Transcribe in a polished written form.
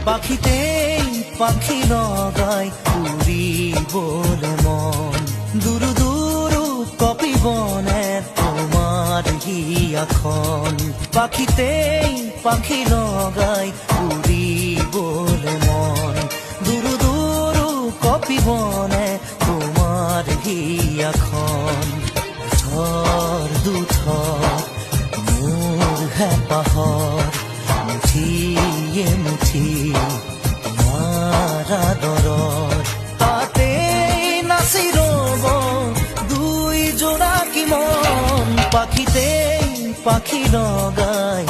পাখিতেই পাখি লগাই উড়িবলে মন দুরু দুরু কপি বনে তোমার হিয়াখন পাখিতেই পাখি লগাই উড়িবলে মন দুরু দুরু কপি বনে তোমার হিয়াখন থর দুথর মোর হেঁপাহর মুঠিয়ে মুঠি তোমাৰ আদৰৰ তাতে নাচি ৰব দুই জোড়া কি মন পাখিতেই পাখি লগাই